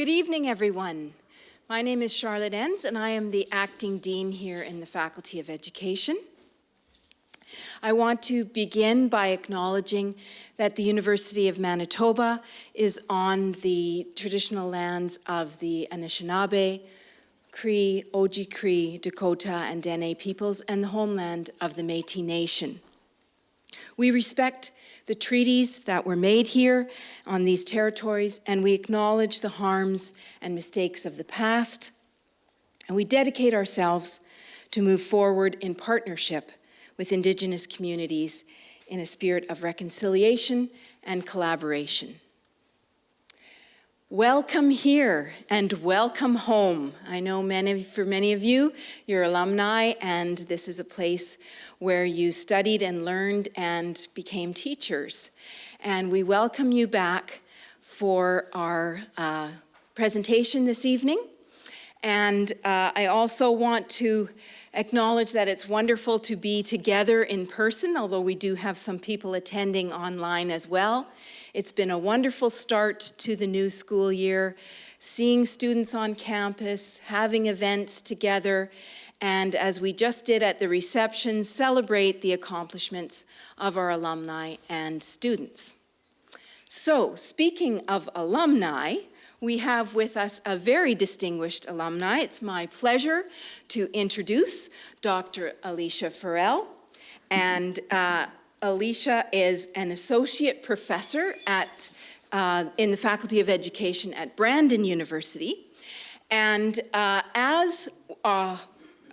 Good evening, everyone. My name is Charlotte Enns, and I am the acting dean here in the Faculty of Education. I want to begin by acknowledging that the University of Manitoba is on the traditional lands of the Anishinaabe, Cree, Oji-Cree, Dakota, and Dene peoples, and the homeland of the Métis Nation. We respect the treaties that were made here on these territories, and we acknowledge the harms and mistakes of the past, and we dedicate ourselves to move forward in partnership with Indigenous communities in a spirit of reconciliation and collaboration. Welcome here and welcome home. I know for many of you, you're alumni, and this is a place where you studied and learned and became teachers. And we welcome you back for our presentation this evening. And I also want to acknowledge that it's wonderful to be together in person, although we do have some people attending online as well. It's been a wonderful start to the new school year, seeing students on campus, having events together, and as we just did at the reception, celebrate the accomplishments of our alumni and students. So, speaking of alumni, we have with us a very distinguished alumni. It's my pleasure to introduce Dr. Alysha Farrell. And Alysha is an associate professor in the Faculty of Education at Brandon University. And as a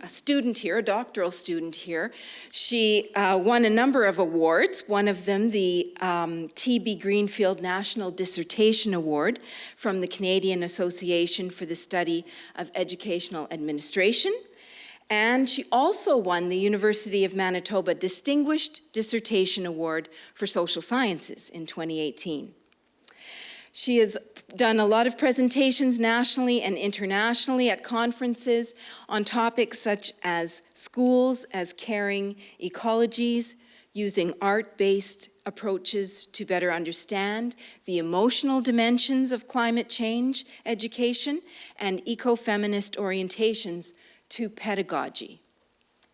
student here, a doctoral student here, she won a number of awards, one of them the T.B. Greenfield National Dissertation Award from the Canadian Association for the Study of Educational Administration. And she also won the University of Manitoba Distinguished Dissertation Award for Social Sciences in 2018. She has done a lot of presentations nationally and internationally at conferences on topics such as schools as caring ecologies, using art-based approaches to better understand the emotional dimensions of climate change education, and ecofeminist orientations to pedagogy.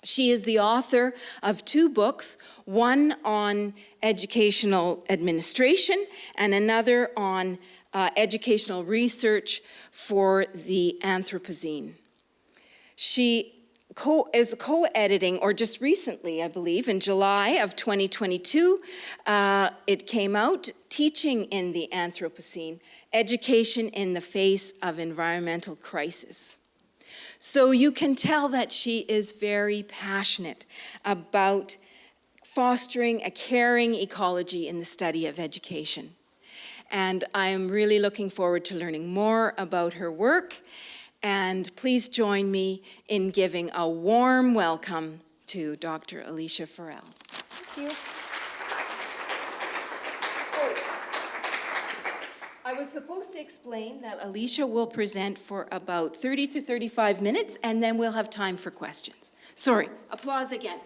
She is the author of 2 books, one on educational administration and another on educational research for the Anthropocene. She is co-editing, or just recently, I believe, in July of 2022, it came out, Teaching in the Anthropocene, Education in the Face of Environmental Crisis. So you can tell that she is very passionate about fostering a caring ecology in the study of education. And I'm really looking forward to learning more about her work. And please join me in giving a warm welcome to Dr. Alysha Farrell. Thank you. I was supposed to explain that Alysha will present for about 30 to 35 minutes, and then we'll have time for questions. Sorry, applause again.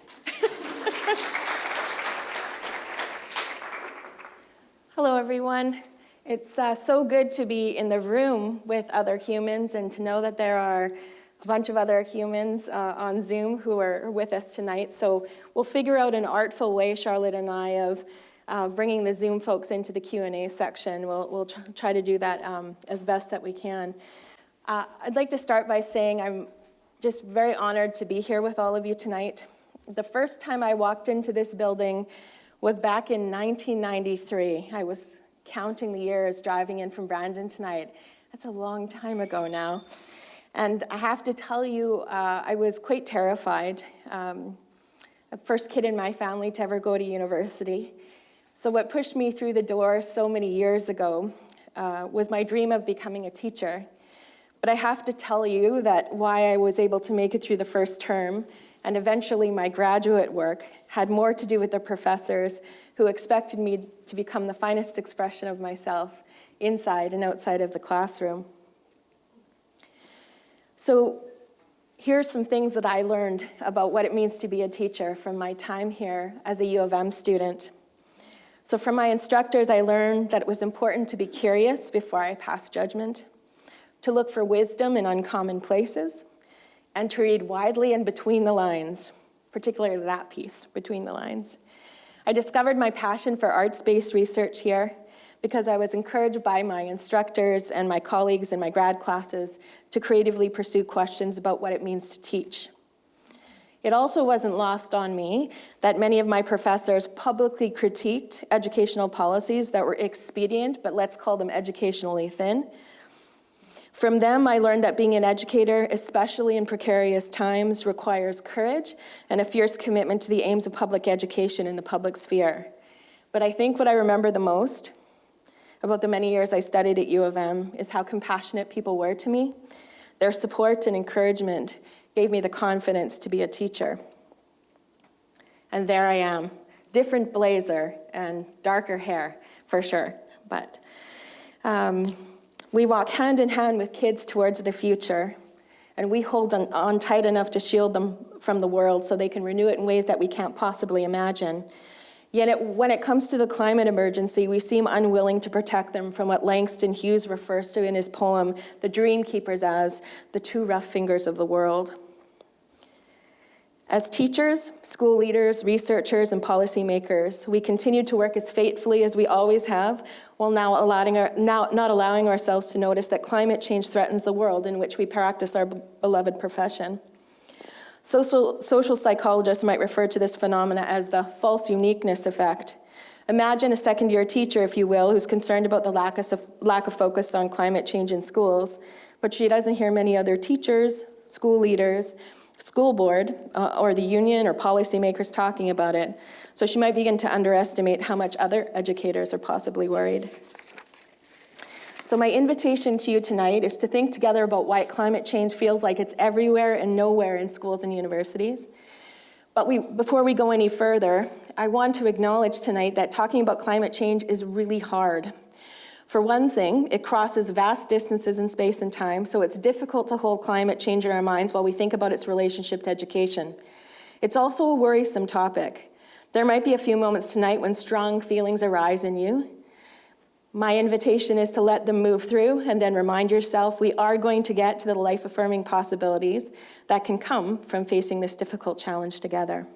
Hello, everyone. It's so good to be in the room with other humans and to know that there are a bunch of other humans on Zoom who are with us tonight. So we'll figure out an artful way, Charlotte and I, of bringing the Zoom folks into the Q&A section. We'll try to do that as best that we can. I'd like to start by saying I'm just very honored to be here with all of you tonight. The first time I walked into this building was back in 1993. I was counting the years driving in from Brandon tonight. That's a long time ago now. And I have to tell you, I was quite terrified. The first kid in my family to ever go to university. So what pushed me through the door so many years ago was my dream of becoming a teacher. But I have to tell you that why I was able to make it through the first term and eventually my graduate work had more to do with the professors who expected me to become the finest expression of myself inside and outside of the classroom. So here are some things that I learned about what it means to be a teacher from my time here as a U of M student. So from my instructors, I learned that it was important to be curious before I passed judgment. to look for wisdom in uncommon places, and to read widely and between the lines, particularly that piece, between the lines. I discovered my passion for arts-based research here because I was encouraged by my instructors and my colleagues in my grad classes to creatively pursue questions about what it means to teach. It also wasn't lost on me that many of my professors publicly critiqued educational policies that were expedient, but let's call them educationally thin. From them, I learned that being an educator, especially in precarious times, requires courage and a fierce commitment to the aims of public education in the public sphere. But I think what I remember the most about the many years I studied at U of M is how compassionate people were to me. Their support and encouragement gave me the confidence to be a teacher. And there I am, different blazer and darker hair, for sure. But we walk hand in hand with kids towards the future, and we hold on tight enough to shield them from the world so they can renew it in ways that we can't possibly imagine. Yet when it comes to the climate emergency, we seem unwilling to protect them from what Langston Hughes refers to in his poem, The Dream Keepers, as the two rough fingers of the world. As teachers, school leaders, researchers, and policymakers, we continue to work as faithfully as we always have, while not allowing ourselves to notice that climate change threatens the world in which we practice our beloved profession. Social psychologists might refer to this phenomena as the false uniqueness effect. Imagine a second-year teacher, if you will, who's concerned about the lack of focus on climate change in schools, but she doesn't hear many other teachers, school leaders, school board, or the union or policymakers talking about it. So she might begin to underestimate how much other educators are possibly worried. So my invitation to you tonight is to think together about why climate change feels like it's everywhere and nowhere in schools and universities. But before we go any further, I want to acknowledge tonight that talking about climate change is really hard. For one thing, it crosses vast distances in space and time, so it's difficult to hold climate change in our minds while we think about its relationship to education. It's also a worrisome topic. There might be a few moments tonight when strong feelings arise in you. My invitation is to let them move through and then remind yourself we are going to get to the life-affirming possibilities that can come from facing this difficult challenge together.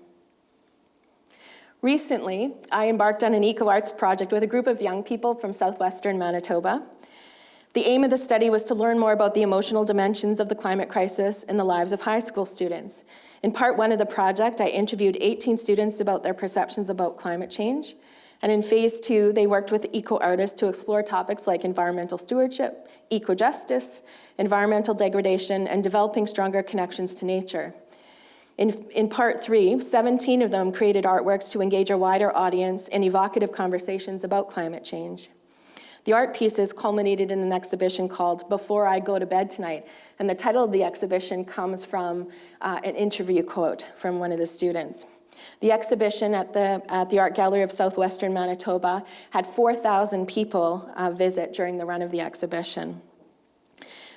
Recently, I embarked on an eco-arts project with a group of young people from southwestern Manitoba. The aim of the study was to learn more about the emotional dimensions of the climate crisis in the lives of high school students. In part one of the project, I interviewed 18 students about their perceptions about climate change. And in phase two, they worked with eco-artists to explore topics like environmental stewardship, eco-justice, environmental degradation, and developing stronger connections to nature. In part three, 17 of them created artworks to engage a wider audience in evocative conversations about climate change. The art pieces culminated in an exhibition called Before I Go to Bed Tonight, and the title of the exhibition comes from an interview quote from one of the students. The exhibition at the Art Gallery of Southwestern Manitoba had 4,000 people visit during the run of the exhibition.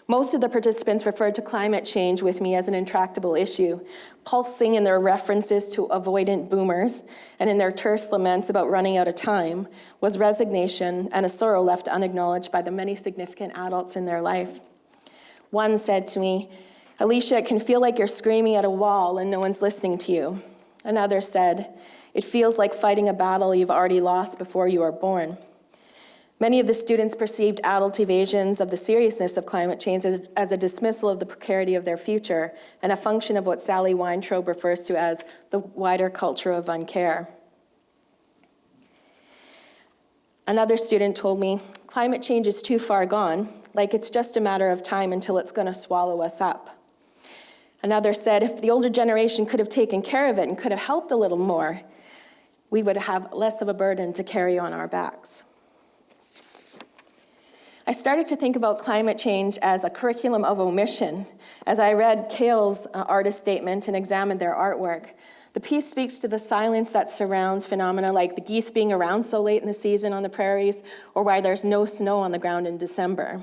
Most of the participants referred to climate change with me as an intractable issue, pulsing in their references to avoidant boomers and in their terse laments about running out of time was resignation and a sorrow left unacknowledged by the many significant adults in their life. One said to me, "Alysha, it can feel like you're screaming at a wall and no one's listening to you." Another said, "It feels like fighting a battle you've already lost before you were born." Many of the students perceived adult evasions of the seriousness of climate change as a dismissal of the precarity of their future and a function of what Sally Weintraub refers to as the wider culture of uncare. Another student told me, "Climate change is too far gone, like it's just a matter of time until it's going to swallow us up." Another said, "If the older generation could have taken care of it and could have helped a little more, we would have less of a burden to carry on our backs." I started to think about climate change as a curriculum of omission as I read Kale's artist statement and examined their artwork. The piece speaks to the silence that surrounds phenomena like the geese being around so late in the season on the prairies or why there's no snow on the ground in December.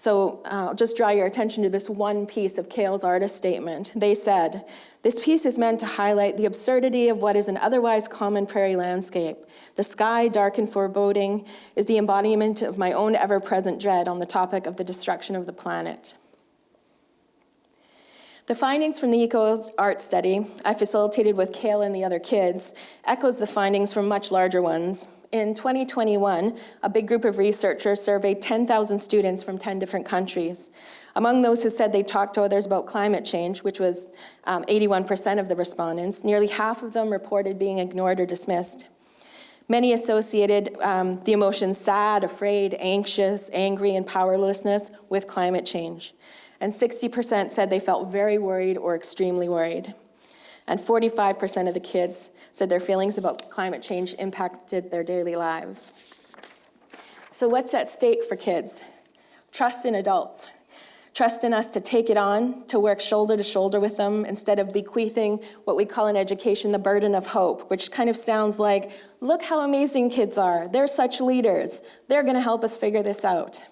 So I'll just draw your attention to this one piece of Kale's artist statement. They said, "This piece is meant to highlight the absurdity of what is an otherwise common prairie landscape. The sky, dark and foreboding, is the embodiment of my own ever-present dread on the topic of the destruction of the planet." The findings from the eco-art study I facilitated with Kale and the other kids echoes the findings from much larger ones. In 2021, a big group of researchers surveyed 10,000 students from 10 different countries. Among those who said they talked to others about climate change, which was 81% of the respondents, nearly half of them reported being ignored or dismissed. Many associated the emotions sad, afraid, anxious, angry, and powerlessness with climate change. And 60% said they felt very worried or extremely worried. And 45% of the kids said their feelings about climate change impacted their daily lives. So what's at stake for kids? Trust in adults. Trust in us to take it on, to work shoulder to shoulder with them, instead of bequeathing what we call in education the burden of hope, which kind of sounds like, look how amazing kids are. They're such leaders. They're going to help us figure this out.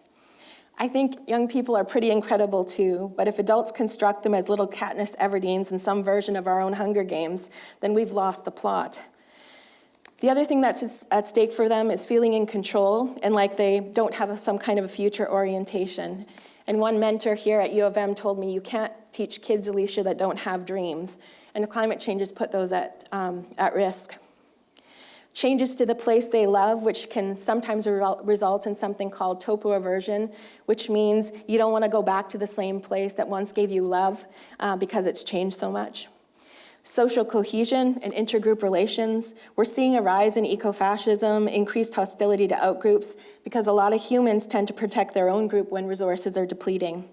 I think young people are pretty incredible too, but if adults construct them as little Katniss Everdeen's in some version of our own Hunger Games, then we've lost the plot. The other thing that's at stake for them is feeling in control and like they don't have some kind of a future orientation. And one mentor here at U of M told me, you can't teach kids, Alysha, that don't have dreams. And climate change has put those at risk. Changes to the place they love, which can sometimes result in something called topo-aversion, which means you don't want to go back to the same place that once gave you love because it's changed so much. Social cohesion and intergroup relations. We're seeing a rise in ecofascism, increased hostility to outgroups, because a lot of humans tend to protect their own group when resources are depleting.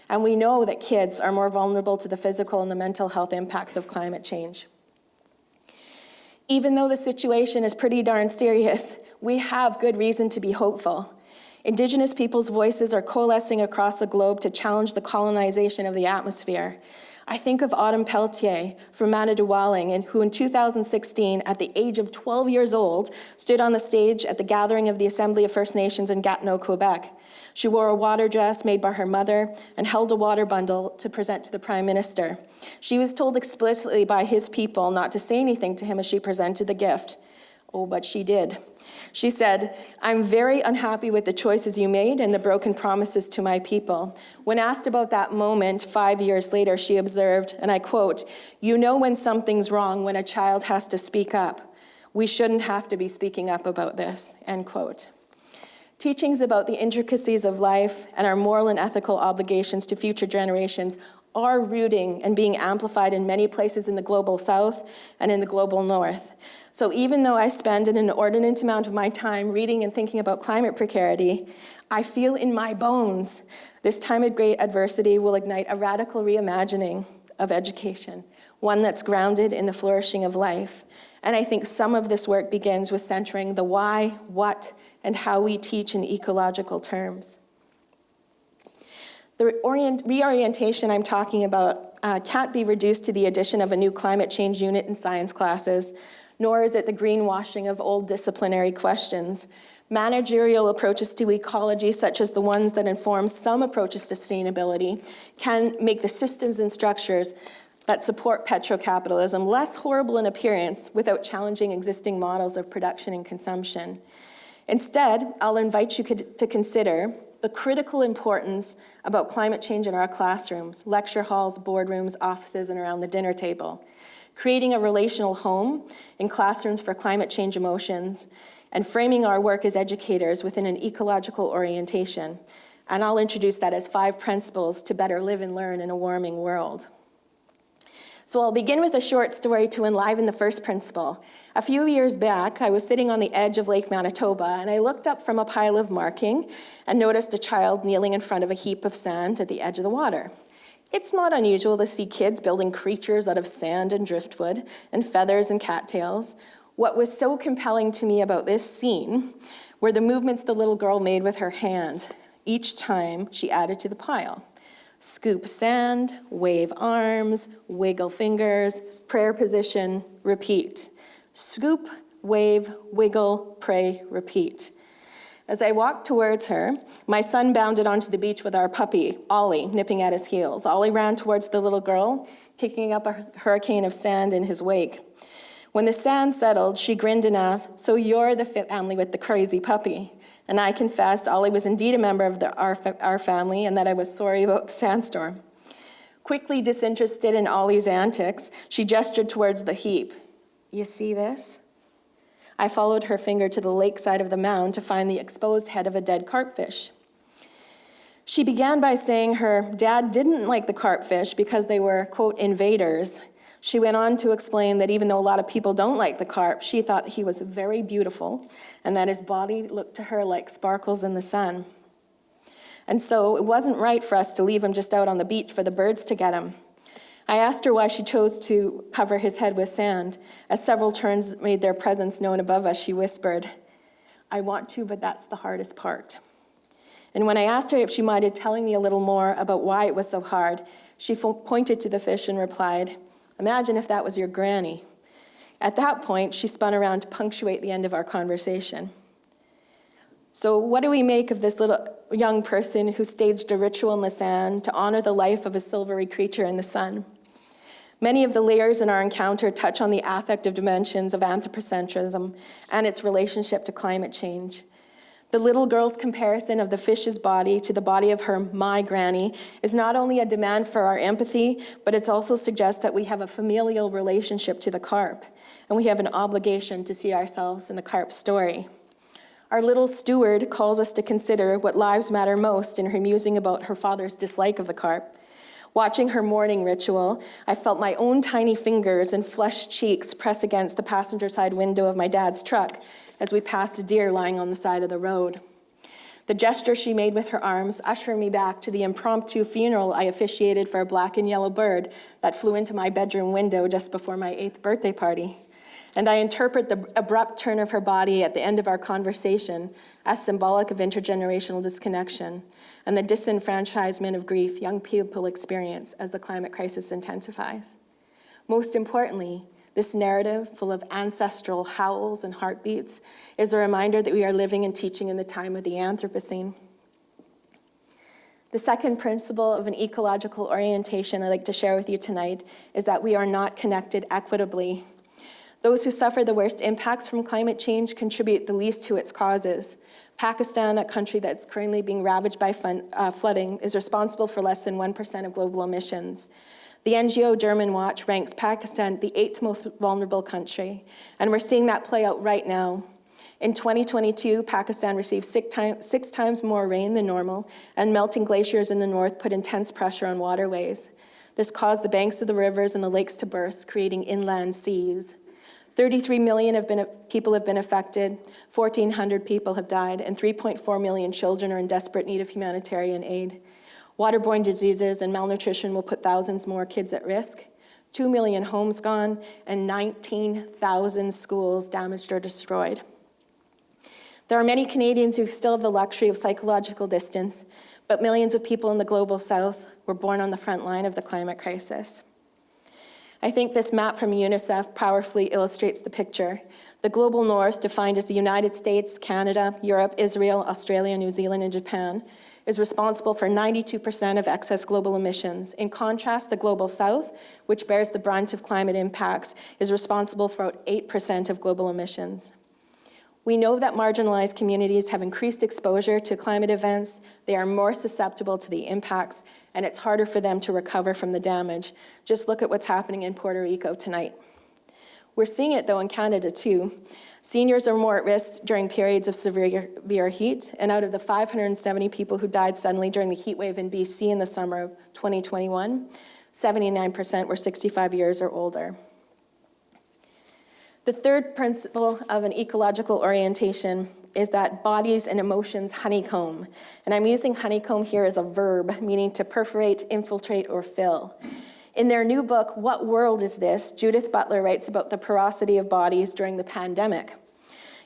And we know that kids are more vulnerable to the physical and the mental health impacts of climate change. Even though the situation is pretty darn serious, we have good reason to be hopeful. Indigenous peoples' voices are coalescing across the globe to challenge the colonization of the atmosphere. I think of Autumn Pelletier from Manitoba, who in 2016, at the age of 12 years old, stood on the stage at the gathering of the Assembly of First Nations in Gatineau, Quebec. She wore a water dress made by her mother and held a water bundle to present to the Prime Minister. She was told explicitly by his people not to say anything to him as she presented the gift. Oh, but she did. She said, "I'm very unhappy with the choices you made and the broken promises to my people." When asked about that moment 5 years later, she observed, and I quote, "You know when something's wrong when a child has to speak up. We shouldn't have to be speaking up about this," end quote. Teachings about the intricacies of life and our moral and ethical obligations to future generations are rooting and being amplified in many places in the global south and in the global north. So even though I spend an inordinate amount of my time reading and thinking about climate precarity, I feel in my bones this time of great adversity will ignite a radical reimagining of education, one that's grounded in the flourishing of life. And I think some of this work begins with centering the why, what, and how we teach in ecological terms. The reorientation I'm talking about can't be reduced to the addition of a new climate change unit in science classes, nor is it the greenwashing of old disciplinary questions. Managerial approaches to ecology, such as the ones that inform some approaches to sustainability, can make the systems and structures that support petrocapitalism less horrible in appearance without challenging existing models of production and consumption. Instead, I'll invite you to consider the critical importance about climate change in our classrooms, lecture halls, boardrooms, offices, and around the dinner table. Creating a relational home in classrooms for climate change emotions, and framing our work as educators within an ecological orientation. And I'll introduce that as 5 principles to better live and learn in a warming world. So I'll begin with a short story to enliven the first principle. A few years back, I was sitting on the edge of Lake Manitoba, and I looked up from a pile of marking and noticed a child kneeling in front of a heap of sand at the edge of the water. It's not unusual to see kids building creatures out of sand and driftwood and feathers and cattails. What was so compelling to me about this scene were the movements the little girl made with her hand each time she added to the pile. Scoop sand, wave arms, wiggle fingers, prayer position, repeat. Scoop, wave, wiggle, pray, repeat. As I walked towards her, my son bounded onto the beach with our puppy, Ollie, nipping at his heels. Ollie ran towards the little girl, kicking up a hurricane of sand in his wake. When the sand settled, she grinned and asked, "So you're the family with the crazy puppy?" And I confessed Ollie was indeed a member of our family and that I was sorry about the sandstorm. Quickly disinterested in Ollie's antics, she gestured towards the heap. "You see this?" I followed her finger to the lakeside of the mound to find the exposed head of a dead carpfish. She began by saying her dad didn't like the carpfish because they were, quote, invaders. She went on to explain that even though a lot of people don't like the carp, she thought he was very beautiful and that his body looked to her like sparkles in the sun. And so it wasn't right for us to leave him just out on the beach for the birds to get him. I asked her why she chose to cover his head with sand. As several terns made their presence known above us, she whispered, "I want to, but that's the hardest part." And when I asked her if she minded telling me a little more about why it was so hard, she pointed to the fish and replied, "Imagine if that was your granny." At that point, she spun around to punctuate the end of our conversation. So what do we make of this little young person who staged a ritual in the sand to honor the life of a silvery creature in the sun? Many of the layers in our encounter touch on the affective dimensions of anthropocentrism and its relationship to climate change. The little girl's comparison of the fish's body to the body of her my granny is not only a demand for our empathy, but it also suggests that we have a familial relationship to the carp, and we have an obligation to see ourselves in the carp's story. Our little steward calls us to consider what lives matter most in her musing about her father's dislike of the carp. Watching her morning ritual, I felt my own tiny fingers and flushed cheeks press against the passenger side window of my dad's truck as we passed a deer lying on the side of the road. The gesture she made with her arms ushered me back to the impromptu funeral I officiated for a black and yellow bird that flew into my bedroom window just before my 8th birthday party. And I interpret the abrupt turn of her body at the end of our conversation as symbolic of intergenerational disconnection and the disenfranchisement of grief young people experience as the climate crisis intensifies. Most importantly, this narrative, full of ancestral howls and heartbeats, is a reminder that we are living and teaching in the time of the Anthropocene. The second principle of an ecological orientation I'd like to share with you tonight is that we are not connected equitably. Those who suffer the worst impacts from climate change contribute the least to its causes. Pakistan, a country that's currently being ravaged by flooding, is responsible for less than 1% of global emissions. The NGO German Watch ranks Pakistan the 8th most vulnerable country, and we're seeing that play out right now. In 2022, Pakistan received 6 times more rain than normal, and melting glaciers in the north put intense pressure on waterways. This caused the banks of the rivers and the lakes to burst, creating inland seas. 33 million people have been affected, 1,400 people have died, and 3.4 million children are in desperate need of humanitarian aid. Waterborne diseases and malnutrition will put thousands more kids at risk, 2 million homes gone, and 19,000 schools damaged or destroyed. There are many Canadians who still have the luxury of psychological distance, but millions of people in the global south were born on the front line of the climate crisis. I think this map from UNICEF powerfully illustrates the picture. The global north, defined as the United States, Canada, Europe, Israel, Australia, New Zealand, and Japan, is responsible for 92% of excess global emissions. In contrast, the global south, which bears the brunt of climate impacts, is responsible for about 8% of global emissions. We know that marginalized communities have increased exposure to climate events, they are more susceptible to the impacts, and it's harder for them to recover from the damage. Just look at what's happening in Puerto Rico tonight. We're seeing it, though, in Canada, too. Seniors are more at risk during periods of severe heat, and out of the 570 people who died suddenly during the heat wave in BC in the summer of 2021, 79% were 65 years or older. The third principle of an ecological orientation is that bodies and emotions honeycomb. And I'm using honeycomb here as a verb, meaning to perforate, infiltrate, or fill. In their new book, What World Is This?, Judith Butler writes about the porosity of bodies during the pandemic.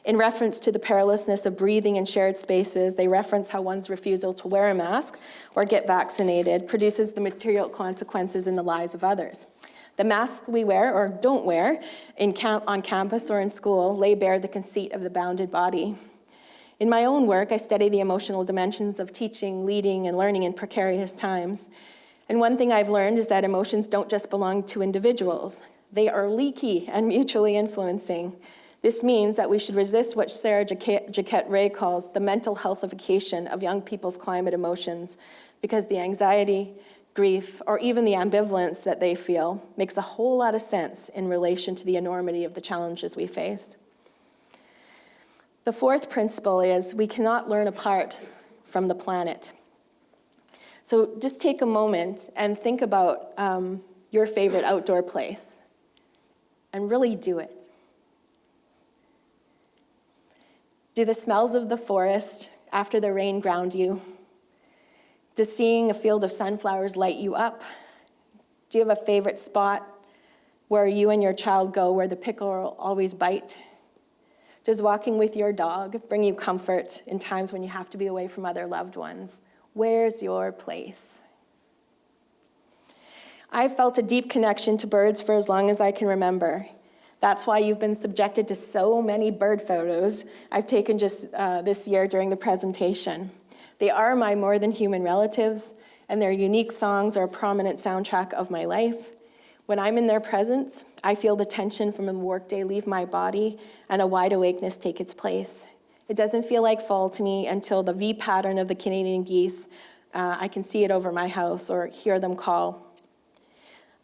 In reference to the perilousness of breathing in shared spaces, they reference how one's refusal to wear a mask or get vaccinated produces the material consequences in the lives of others. The masks we wear or don't wear on campus or in school lay bare the conceit of the bounded body. In my own work, I study the emotional dimensions of teaching, leading, and learning in precarious times. And one thing I've learned is that emotions don't just belong to individuals. They are leaky and mutually influencing. This means that we should resist what Sarah Jaquette Ray calls the mental healthification of young people's climate emotions, because the anxiety, grief, or even the ambivalence that they feel makes a whole lot of sense in relation to the enormity of the challenges we face. The fourth principle is we cannot learn apart from the planet. So just take a moment and think about your favorite outdoor place and really do it. Do the smells of the forest after the rain ground you? Does seeing a field of sunflowers light you up? Do you have a favorite spot where you and your child go where the pickerel always bite? Does walking with your dog bring you comfort in times when you have to be away from other loved ones? Where's your place? I've felt a deep connection to birds for as long as I can remember. That's why you've been subjected to so many bird photos I've taken just this year during the presentation. They are my more than human relatives, and their unique songs are a prominent soundtrack of my life. When I'm in their presence, I feel the tension from a workday leave my body and a wide awakeness take its place. It doesn't feel like fall to me until the V pattern of the Canadian geese, I can see it over my house or hear them call.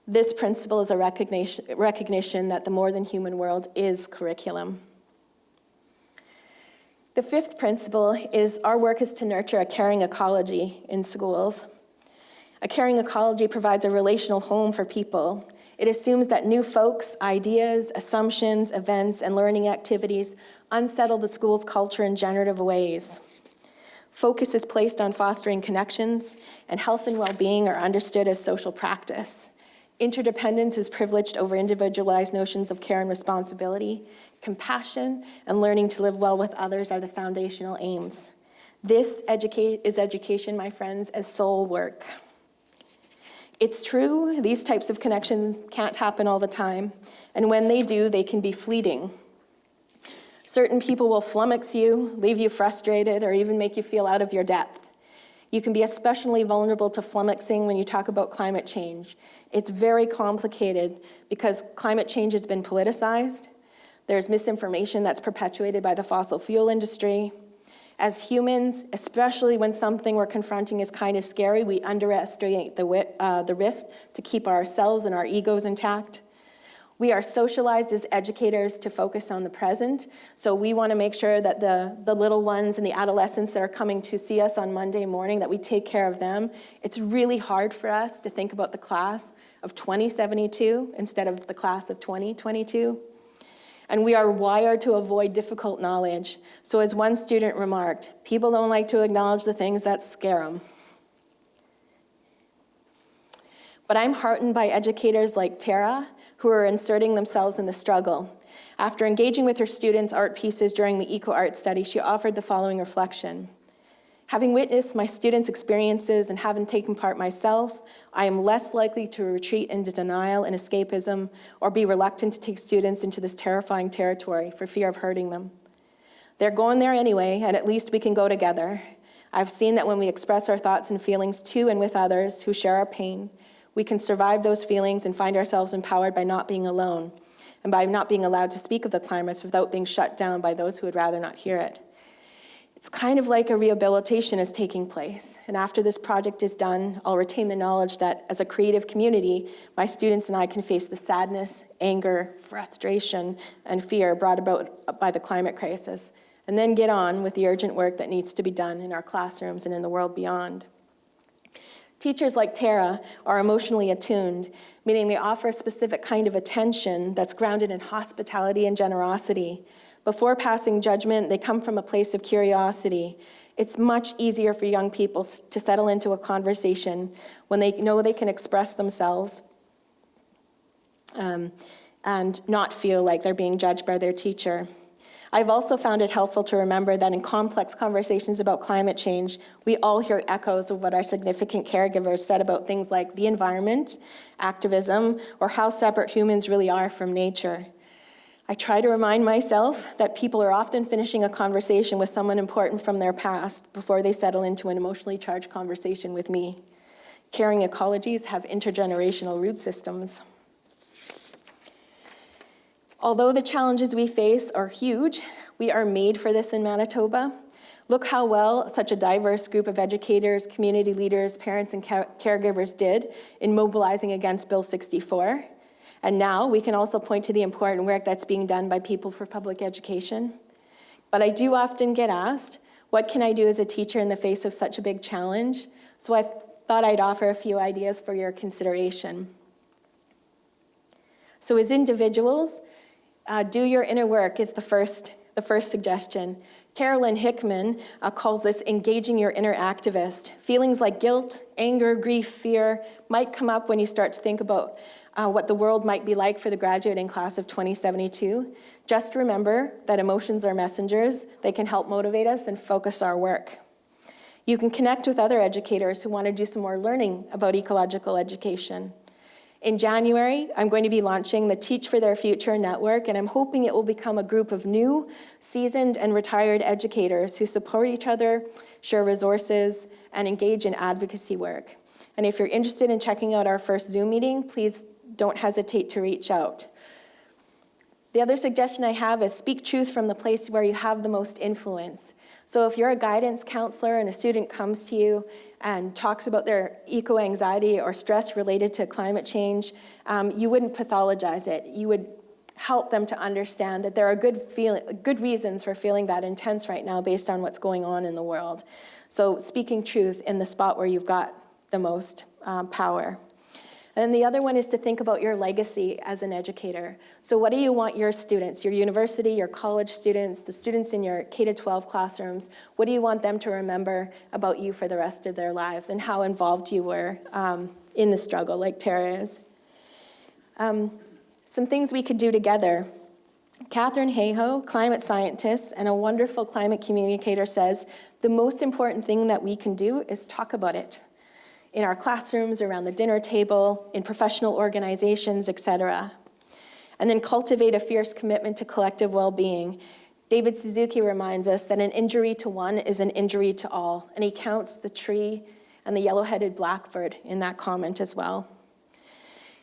This principle is a recognition that the more than human world is curriculum. The fifth principle is our work is to nurture a caring ecology in schools. A caring ecology provides a relational home for people. It assumes that new folks, ideas, assumptions, events, and learning activities unsettle the school's culture in generative ways. Focus is placed on fostering connections, and health and well-being are understood as social practice. Interdependence is privileged over individualized notions of care and responsibility. Compassion and learning to live well with others are the foundational aims. This is education, my friends, as soul work. It's true, these types of connections can't happen all the time, and when they do, they can be fleeting. Certain people will flummox you, leave you frustrated, or even make you feel out of your depth. You can be especially vulnerable to flummoxing when you talk about climate change. It's very complicated because climate change has been politicized. There's misinformation that's perpetuated by the fossil fuel industry. As humans, especially when something we're confronting is kind of scary, we underestimate the risk to keep ourselves and our egos intact. We are socialized as educators to focus on the present, so we want to make sure that the little ones and the adolescents that are coming to see us on Monday morning, that we take care of them. It's really hard for us to think about the class of 2072 instead of the class of 2022. And we are wired to avoid difficult knowledge. So as one student remarked, people don't like to acknowledge the things that scare them. But I'm heartened by educators like Tara, who are inserting themselves in the struggle. After engaging with her students' art pieces during the eco-art study, she offered the following reflection. Having witnessed my students' experiences and having taken part myself, I am less likely to retreat into denial and escapism or be reluctant to take students into this terrifying territory for fear of hurting them. They're going there anyway, and at least we can go together. I've seen that when we express our thoughts and feelings to and with others who share our pain, we can survive those feelings and find ourselves empowered by not being alone and by not being allowed to speak of the climate without being shut down by those who would rather not hear it. It's kind of like a rehabilitation is taking place. And after this project is done, I'll retain the knowledge that as a creative community, my students and I can face the sadness, anger, frustration, and fear brought about by the climate crisis, and then get on with the urgent work that needs to be done in our classrooms and in the world beyond. Teachers like Tara are emotionally attuned, meaning they offer a specific kind of attention that's grounded in hospitality and generosity. Before passing judgment, they come from a place of curiosity. It's much easier for young people to settle into a conversation when they know they can express themselves and not feel like they're being judged by their teacher. I've also found it helpful to remember that in complex conversations about climate change, we all hear echoes of what our significant caregivers said about things like the environment, activism, or how separate humans really are from nature. I try to remind myself that people are often finishing a conversation with someone important from their past before they settle into an emotionally charged conversation with me. Caring ecologies have intergenerational root systems. Although the challenges we face are huge, we are made for this in Manitoba. Look how well such a diverse group of educators, community leaders, parents, and caregivers did in mobilizing against Bill 64. And now we can also point to the important work that's being done by People for Public Education. But I do often get asked, what can I do as a teacher in the face of such a big challenge? So I thought I'd offer a few ideas for your consideration. So as individuals, do your inner work is the first suggestion. Carolyn Hickman calls this engaging your inner activist. Feelings like guilt, anger, grief, fear might come up when you start to think about what the world might be like for the graduating class of 2072. Just remember that emotions are messengers. They can help motivate us and focus our work. You can connect with other educators who want to do some more learning about ecological education. In January, I'm going to be launching the Teach for Their Future network, and I'm hoping it will become a group of new, seasoned, and retired educators who support each other, share resources, and engage in advocacy work. And if you're interested in checking out our first Zoom meeting, please don't hesitate to reach out. The other suggestion I have is speak truth from the place where you have the most influence. So if you're a guidance counselor and a student comes to you and talks about their eco-anxiety or stress related to climate change, you wouldn't pathologize it. You would help them to understand that there are good reasons for feeling that intense right now based on what's going on in the world. So speaking truth in the spot where you've got the most power. And the other one is to think about your legacy as an educator. So what do you want your students, your university, your college students, the students in your K-12 classrooms, what do you want them to remember about you for the rest of their lives and how involved you were in the struggle, like Tara is? Some things we could do together. Catherine Hayhoe, climate scientist and a wonderful climate communicator, says the most important thing that we can do is talk about it. In our classrooms, around the dinner table, in professional organizations, etc. And then cultivate a fierce commitment to collective well-being. David Suzuki reminds us that an injury to one is an injury to all, and he counts the tree and the yellow-headed blackbird in that comment as well.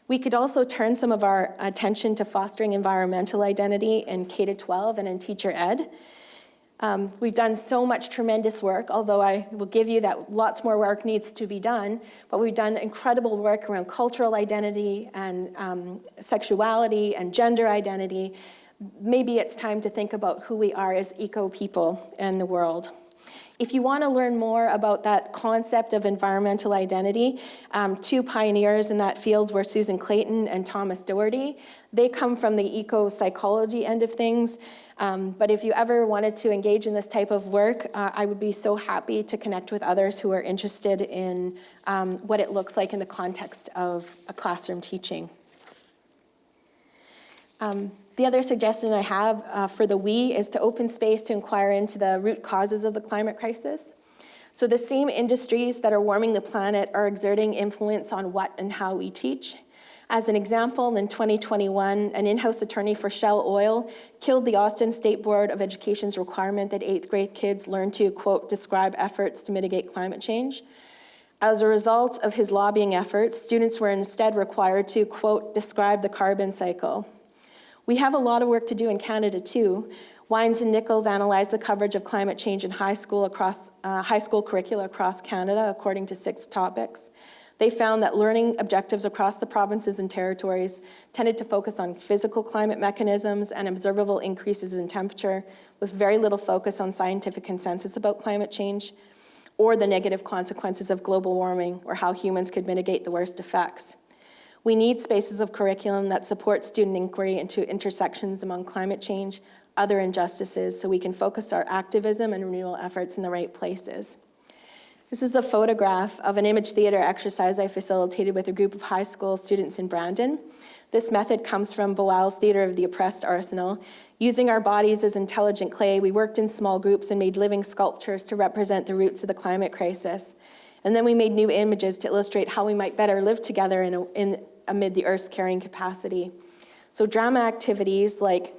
We could also turn some of our attention to fostering environmental identity in K-12 and in teacher ed. We've done so much tremendous work, although I will give you that lots more work needs to be done, but we've done incredible work around cultural identity and sexuality and gender identity. Maybe it's time to think about who we are as eco-people in the world. If you want to learn more about that concept of environmental identity, two pioneers in that field were Susan Clayton and Thomas Doherty. They come from the eco-psychology end of things. But if you ever wanted to engage in this type of work, I would be so happy to connect with others who are interested in what it looks like in the context of a classroom teaching. The other suggestion I have for the we is to open space to inquire into the root causes of the climate crisis. So the same industries that are warming the planet are exerting influence on what and how we teach. As an example, in 2021, an in-house attorney for Shell Oil killed the Austin State Board of Education's requirement that 8th grade kids learn to, quote, describe efforts to mitigate climate change. As a result of his lobbying efforts, students were instead required to, quote, describe the carbon cycle. We have a lot of work to do in Canada too. Wines and Nichols analyzed the coverage of climate change in high school curricula across Canada according to 6 topics. They found that learning objectives across the provinces and territories tended to focus on physical climate mechanisms and observable increases in temperature, with very little focus on scientific consensus about climate change or the negative consequences of global warming or how humans could mitigate the worst effects. We need spaces of curriculum that support student inquiry into intersections among climate change, other injustices, so we can focus our activism and renewal efforts in the right places. This is a photograph of an image theater exercise I facilitated with a group of high school students in Brandon. This method comes from Boal's Theatre of the Oppressed Arsenal. Using our bodies as intelligent clay, we worked in small groups and made living sculptures to represent the roots of the climate crisis. And then we made new images to illustrate how we might better live together amid the Earth's carrying capacity. So drama activities like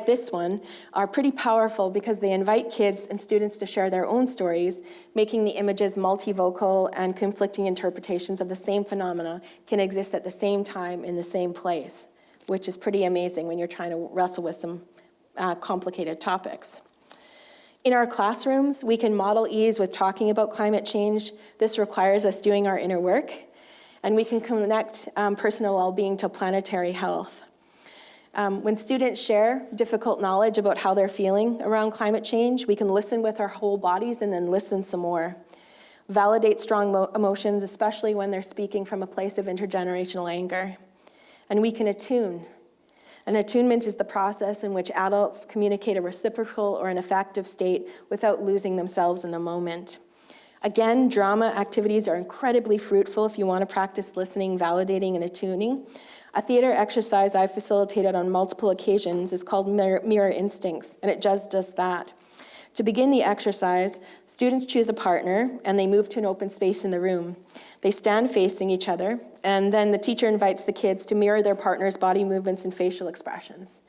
this one, are pretty powerful because they invite kids and students to share their own stories, making the images multivocal, and conflicting interpretations of the same phenomena can exist at the same time in the same place, which is pretty amazing when you're trying to wrestle with some complicated topics. In our classrooms, we can model ease with talking about climate change. This requires us doing our inner work, and we can connect personal well-being to planetary health. When students share difficult knowledge about how they're feeling around climate change, we can listen with our whole bodies and then listen some more. Validate strong emotions, especially when they're speaking from a place of intergenerational anger. And we can attune. And attunement is the process in which adults communicate a reciprocal or an affective state without losing themselves in the moment. Again, drama activities are incredibly fruitful if you want to practice listening, validating, and attuning. A theater exercise I've facilitated on multiple occasions is called Mirror Instincts, and it just does that. To begin the exercise, students choose a partner, and they move to an open space in the room. They stand facing each other, and then the teacher invites the kids to mirror their partner's body movements and facial expressions.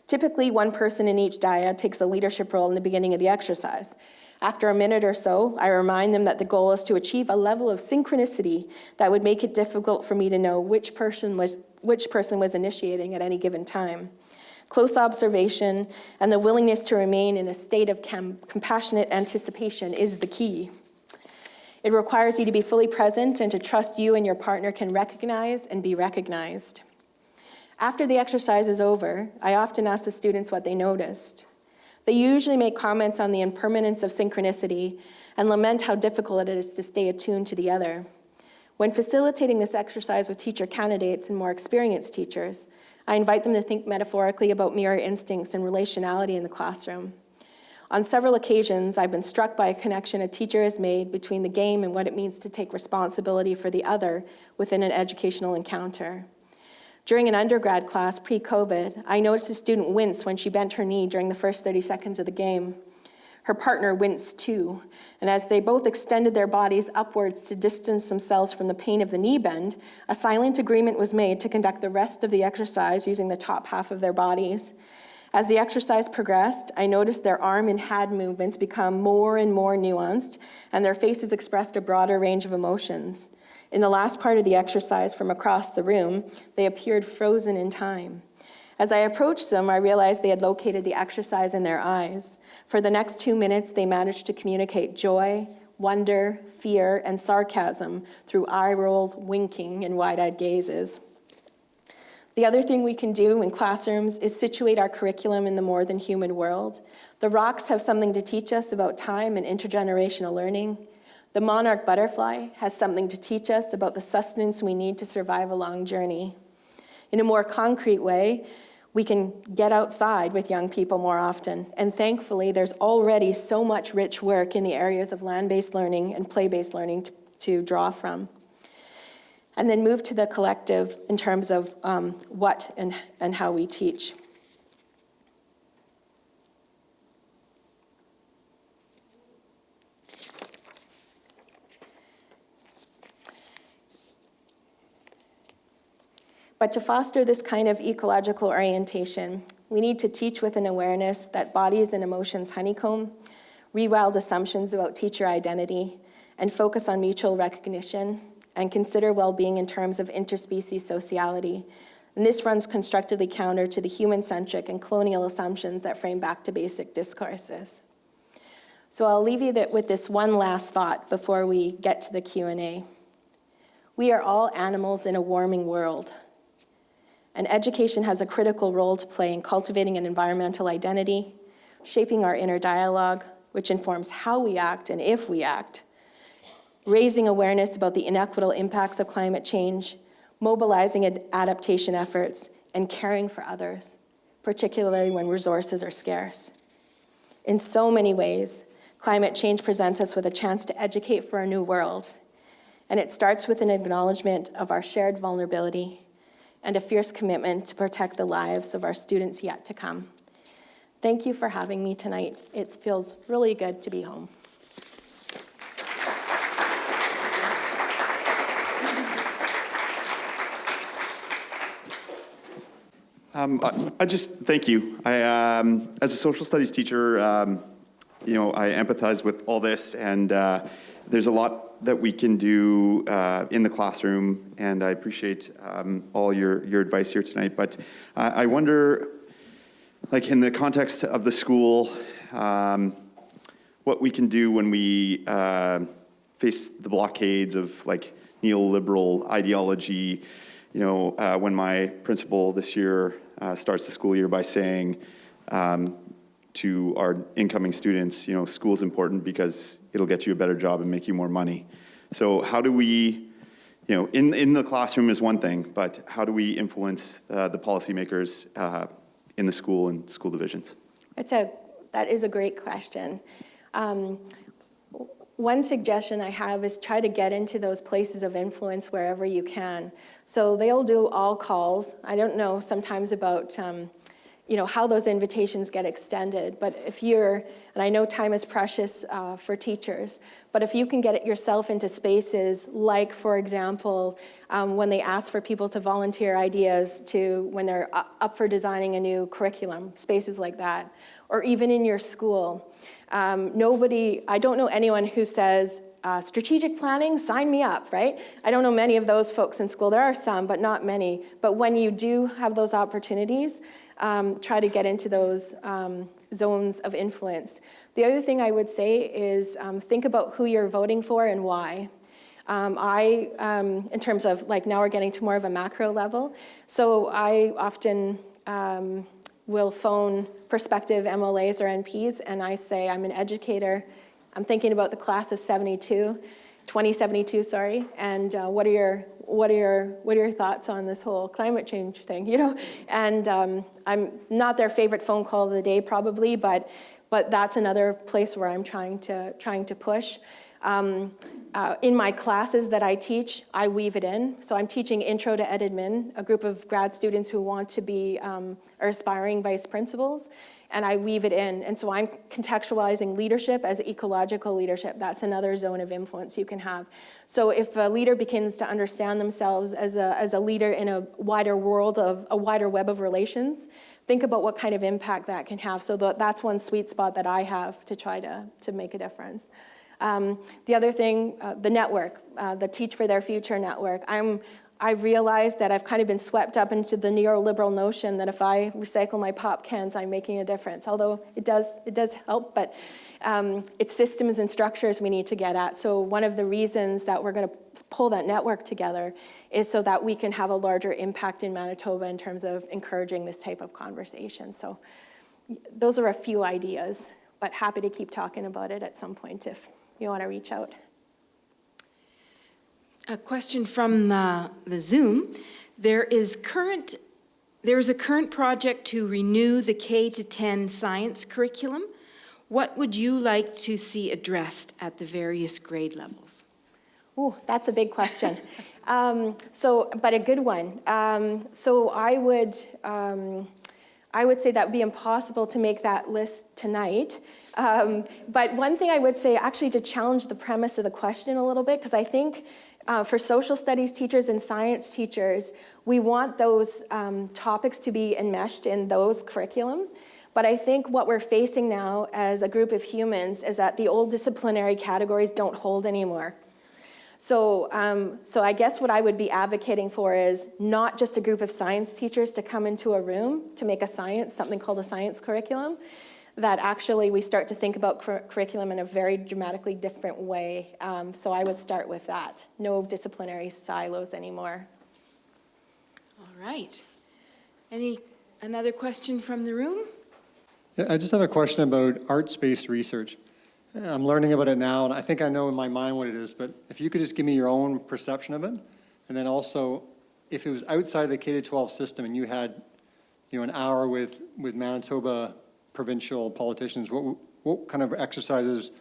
Typically, one person in each dyad takes a leadership role in the beginning of the exercise. After a minute or so, I remind them that the goal is to achieve a level of synchronicity that would make it difficult for me to know which person was initiating at any given time. Close observation and the willingness to remain in a state of compassionate anticipation is the key. It requires you to be fully present and to trust you and your partner can recognize and be recognized. After the exercise is over, I often ask the students what they noticed. They usually make comments on the impermanence of synchronicity and lament how difficult it is to stay attuned to the other. When facilitating this exercise with teacher candidates and more experienced teachers, I invite them to think metaphorically about mirror instincts and relationality in the classroom. On several occasions, I've been struck by a connection a teacher has made between the game and what it means to take responsibility for the other within an educational encounter. During an undergrad class pre-COVID, I noticed a student wince when she bent her knee during the first 30 seconds of the game. Her partner winced too, and as they both extended their bodies upwards to distance themselves from the pain of the knee bend, a silent agreement was made to conduct the rest of the exercise using the top half of their bodies. As the exercise progressed, I noticed their arm and hand movements become more and more nuanced, and their faces expressed a broader range of emotions. In the last part of the exercise from across the room, they appeared frozen in time. As I approached them, I realized they had located the exercise in their eyes. For the next 2 minutes, they managed to communicate joy, wonder, fear, and sarcasm through eye rolls, winking, and wide-eyed gazes. The other thing we can do in classrooms is situate our curriculum in the more than human world. The rocks have something to teach us about time and intergenerational learning. The monarch butterfly has something to teach us about the sustenance we need to survive a long journey. In a more concrete way, we can get outside with young people more often, and thankfully there's already so much rich work in the areas of land-based learning and play-based learning to draw from. And then move to the collective in terms of what and how we teach. But to foster this kind of ecological orientation, we need to teach with an awareness that bodies and emotions honeycomb, rewild assumptions about teacher identity, and focus on mutual recognition, and consider well-being in terms of interspecies sociality. And this runs constructively counter to the human-centric and colonial assumptions that frame back to basic discourses. So I'll leave you with this one last thought before we get to the Q&A. We are all animals in a warming world. And education has a critical role to play in cultivating an environmental identity, shaping our inner dialogue, which informs how we act and if we act, raising awareness about the inequitable impacts of climate change, mobilizing adaptation efforts, and caring for others, particularly when resources are scarce. In so many ways, climate change presents us with a chance to educate for a new world, and it starts with an acknowledgement of our shared vulnerability and a fierce commitment to protect the lives of our students yet to come. Thank you for having me tonight. It feels really good to be home. I just thank you. As a social studies teacher, I empathize with all this, and there's a lot that we can do in the classroom, and I appreciate all your advice here tonight. But I wonder, like in the context of the school, what we can do when we face the blockades of like neoliberal ideology. When my principal this year starts the school year by saying to our incoming students, school's important because it'll get you a better job and make you more money. So how do we, in the classroom is one thing, but how do we influence the policymakers in the school and school divisions? That is a great question. One suggestion I have is try to get into those places of influence wherever you can. So they'll do all calls. I don't know sometimes about how those invitations get extended, but and I know time is precious for teachers, but if you can get yourself into spaces like, for example, when they ask for people to volunteer ideas when they're up for designing a new curriculum, spaces like that, or even in your school. I don't know anyone who says, strategic planning, sign me up, right? I don't know many of those folks in school. There are some, but not many. But when you do have those opportunities, try to get into those zones of influence. The other thing I would say is think about who you're voting for and why. In terms of, now we're getting to more of a macro level. So I often will phone prospective MLAs or NPs, and I say, I'm an educator. I'm thinking about the class of 2072, and what are your thoughts on this whole climate change thing, And I'm not their favorite phone call of the day probably, but that's another place where I'm trying to push. In my classes that I teach, I weave it in. So I'm teaching Intro to Edadmin, a group of grad students who want to be aspiring vice principals, and I weave it in. And so I'm contextualizing leadership as ecological leadership. That's another zone of influence you can have. So if a leader begins to understand themselves as a leader in a wider world of a wider web of relations, think about what kind of impact that can have. So that's one sweet spot that I have to try to make a difference. The other thing, the network, the Teach for Their Future network. I realized that I've kind of been swept up into the neoliberal notion that if I recycle my pop cans, I'm making a difference. Although it does help, but it's systems and structures we need to get at. So one of the reasons that we're going to pull that network together is so that we can have a larger impact in Manitoba in terms of encouraging this type of conversation. So those are a few ideas, but happy to keep talking about it at some point if you want to reach out. A question from the Zoom. There is a current project to renew the K-10 science curriculum. What would you like to see addressed at the various grade levels? Oh, that's a big question. But a good one. So I would say that would be impossible to make that list tonight. But one thing I would say, actually, to challenge the premise of the question a little bit, because I think for social studies teachers and science teachers, we want those topics to be enmeshed in those curriculum. But I think what we're facing now as a group of humans is that the old disciplinary categories don't hold anymore. So I guess what I would be advocating for is not just a group of science teachers to come into a room to make something called a science curriculum, that actually we start to think about curriculum in a very dramatically different way. So I would start with that. No disciplinary silos anymore. All right. Another question from the room? Yeah, I just have a question about arts-based research. I'm learning about it now, and I think I know in my mind what it is, but if you could just give me your own perception of it, and then also, if it was outside the K-12 system and you had, an hour with Manitoba provincial politicians, what kind of exercises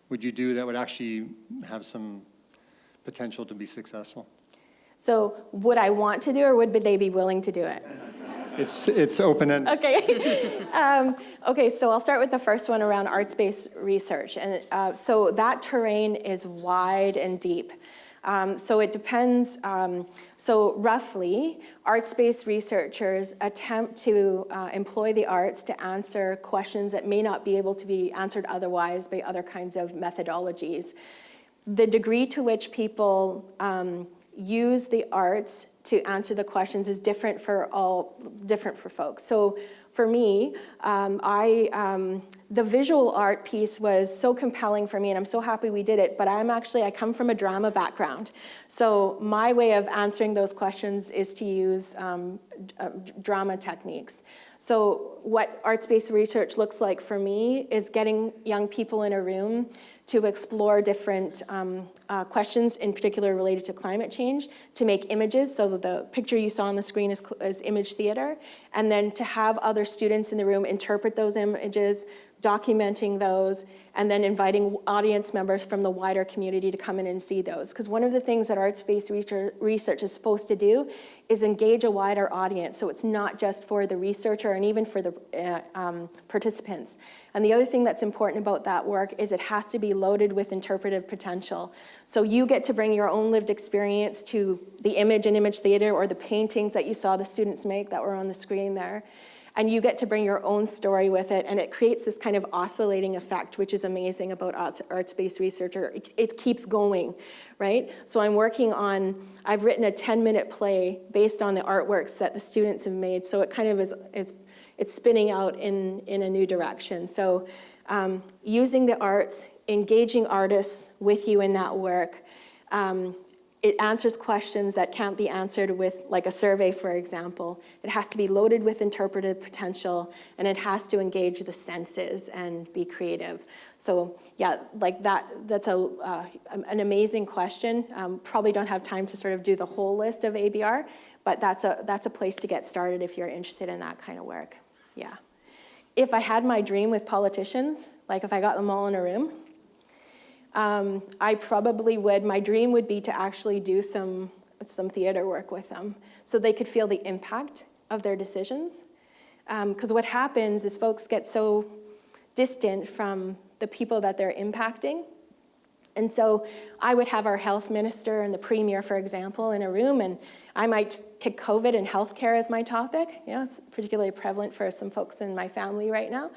would you do that would actually have some potential to be successful? So would I want to do, or would they be willing to do it? It's open-ended. Okay. Okay, so I'll start with the first one around arts-based research. And so that terrain is wide and deep. So it depends. So roughly, arts-based researchers attempt to employ the arts to answer questions that may not be able to be answered otherwise by other kinds of methodologies. The degree to which people use the arts to answer the questions is different for folks. So for me, the visual art piece was so compelling for me, and I'm so happy we did it, but I come from a drama background. So my way of answering those questions is to use drama techniques. So what arts-based research looks like for me is getting young people in a room to explore different questions, in particular related to climate change, to make images. So the picture you saw on the screen is image theater, and then to have other students in the room interpret those images, documenting those, and then inviting audience members from the wider community to come in and see those. Because one of the things that arts-based research is supposed to do is engage a wider audience, so it's not just for the researcher and even for the participants. And the other thing that's important about that work is it has to be loaded with interpretive potential. So you get to bring your own lived experience to the image in image theater or the paintings that you saw the students make that were on the screen there. And you get to bring your own story with it, and it creates this kind of oscillating effect, which is amazing about arts-based research. It keeps going, right? So I've written a 10-minute play based on the artworks that the students have made, so it kind of it's spinning out in a new direction. So using the arts, engaging artists with you in that work, it answers questions that can't be answered with, like a survey, for example. It has to be loaded with interpretive potential, and it has to engage the senses and be creative. So yeah, like that's an amazing question. Probably don't have time to sort of do the whole list of ABR, but that's a place to get started if you're interested in that kind of work. Yeah. If I had my dream with politicians, like if I got them all in a room, I probably would. My dream would be to actually do some theater work with them so they could feel the impact of their decisions. Because what happens is folks get so distant from the people that they're impacting. And so I would have our health minister and the premier, for example, in a room, and I might pick COVID and healthcare as my topic. You know, it's particularly prevalent for some folks in my family right now.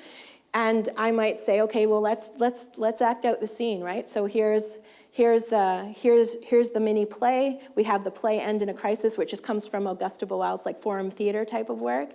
And I might say, okay, well, let's act out the scene, right? So here's the mini play. We have the play End in a Crisis, which just comes from Augusta Boal's like forum theater type of work.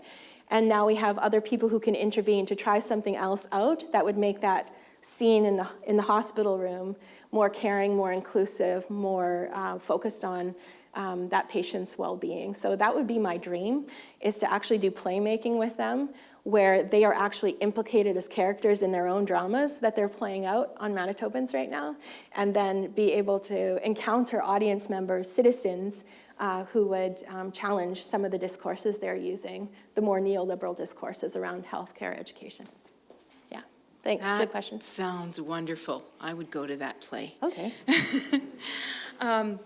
And now we have other people who can intervene to try something else out that would make that scene in the hospital room more caring, more inclusive, more focused on that patient's well-being. So that would be my dream, is to actually do playmaking with them, where they are actually implicated as characters in their own dramas that they're playing out on Manitobans right now, and then be able to encounter audience members, citizens, who would challenge some of the discourses they're using, the more neoliberal discourses around healthcare, education. Yeah, thanks, good questions. Sounds wonderful. I would go to that play. Okay.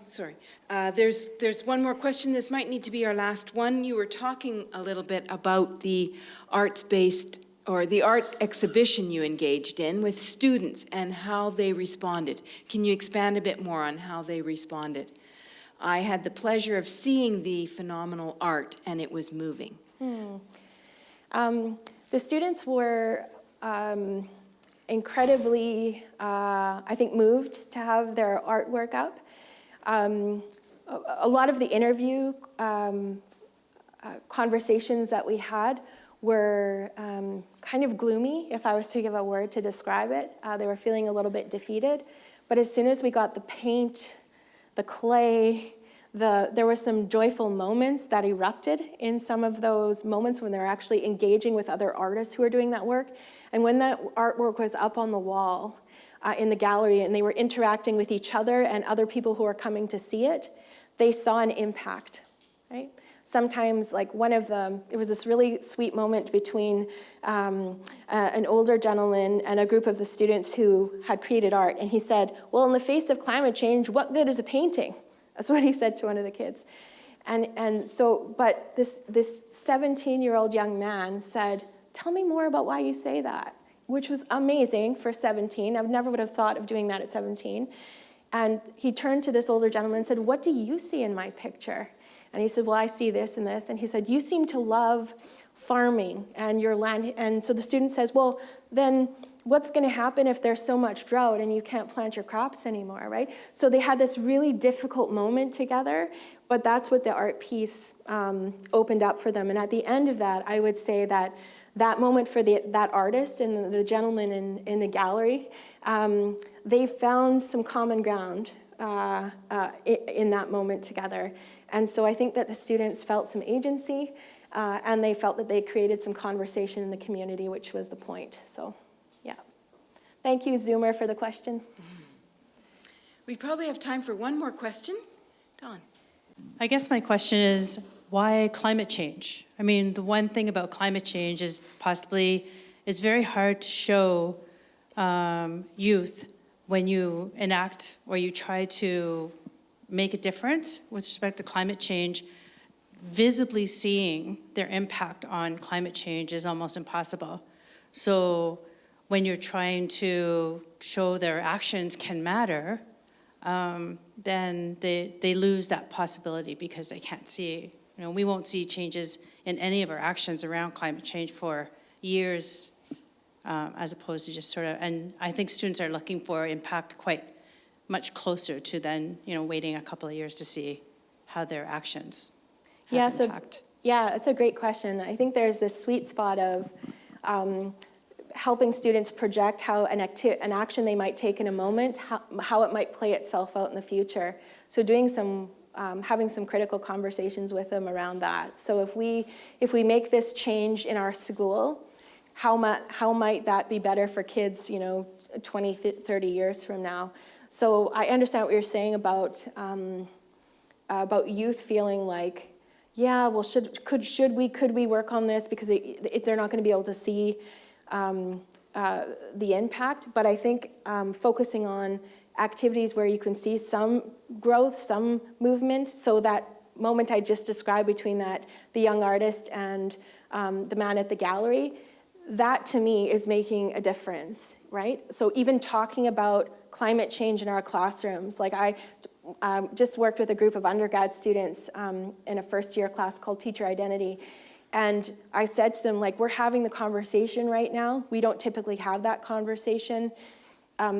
Sorry. There's one more question. This might need to be our last one. You were talking a little bit about the arts-based or the art exhibition you engaged in with students and how they responded. Can you expand a bit more on how they responded? I had the pleasure of seeing the phenomenal art, and it was moving. The students were incredibly, I think, moved to have their artwork up. A lot of the interview conversations that we had were kind of gloomy, if I was to give a word to describe it. They were feeling a little bit defeated. But as soon as we got the paint, the clay, there were some joyful moments that erupted in some of those moments when they're actually engaging with other artists who are doing that work. And when that artwork was up on the wall in the gallery and they were interacting with each other and other people who are coming to see it, they saw an impact, right? Sometimes, like there was this really sweet moment between an older gentleman and a group of the students who had created art. And he said, well, in the face of climate change, what good is a painting? That's what he said to one of the kids. And so, but this 17-year-old young man said, tell me more about why you say that, which was amazing for 17. I never would have thought of doing that at 17. And he turned to this older gentleman and said, "What do you see in my picture?" And he said, "Well, I see this and this." And he said, "You seem to love farming and your land." And so the student says, "Well, then what's going to happen if there's so much drought and you can't plant your crops anymore," right? So they had this really difficult moment together, but that's what the art piece opened up for them. And at the end of that, I would say that that moment for that artist and the gentleman in the gallery, they found some common ground in that moment together. And so I think that the students felt some agency, and they felt that they created some conversation in the community, which was the point. So, yeah. Thank you, Zoomer, for the question. We probably have time for one more question. Dawn. I guess my question is, why climate change? I mean, the one thing about climate change is possibly it's very hard to show youth when you enact or you try to make a difference with respect to climate change. Visibly seeing their impact on climate change is almost impossible. So when you're trying to show their actions can matter, then they lose that possibility because they can't see. We won't see changes in any of our actions around climate change for years, as opposed to just sort of, and I think students are looking for impact quite much closer to then, waiting a couple of years to see how their actions have impact. Yeah, it's a great question. I think there's this sweet spot of helping students project how an action they might take in a moment, how it might play itself out in the future. So doing some, having some critical conversations with them around that. So if we make this change in our school, how might that be better for kids, 20, 30 years from now? So I understand what you're saying about youth feeling like, yeah, well, could we work on this, because they're not going to be able to see the impact. But I think focusing on activities where you can see some growth, some movement, so that moment I just described between the young artist and the man at the gallery, that to me is making a difference, right? So even talking about climate change in our classrooms, like I just worked with a group of undergrad students in a first-year class called Teacher Identity, and I said to them, like, we're having the conversation right now. We don't typically have that conversation.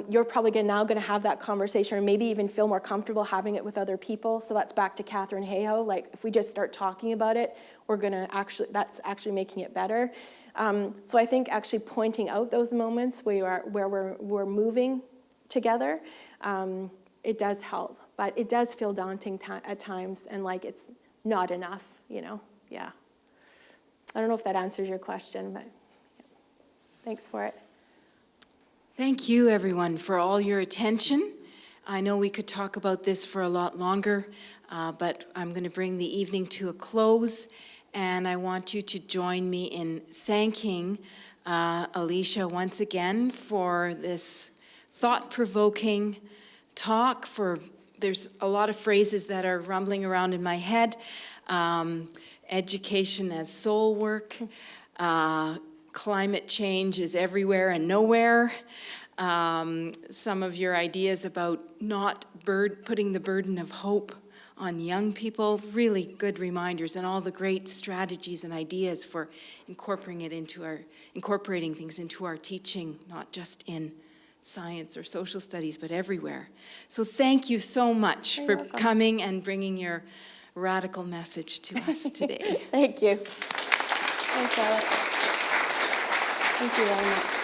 You're probably now going to have that conversation, or maybe even feel more comfortable having it with other people. So that's back to Catherine Hayhoe. Like, if we just start talking about it, that's actually making it better. So I think actually pointing out those moments where we're moving together, it does help. But it does feel daunting at times, and like it's not enough, yeah. I don't know if that answers your question, but yeah. Thanks for it. Thank you, everyone, for all your attention. I know we could talk about this for a lot longer, but I'm going to bring the evening to a close, and I want you to join me in thanking Alysha once again for this thought-provoking talk. There's a lot of phrases that are rumbling around in my head. Education as soul work. Climate change is everywhere and nowhere. Some of your ideas about not putting the burden of hope on young people, really good reminders, and all the great strategies and ideas for incorporating things into our teaching, not just in science or social studies, but everywhere. So thank you so much for coming and bringing your radical message to us today. Thank you. Thanks, Alex. Thank you very much.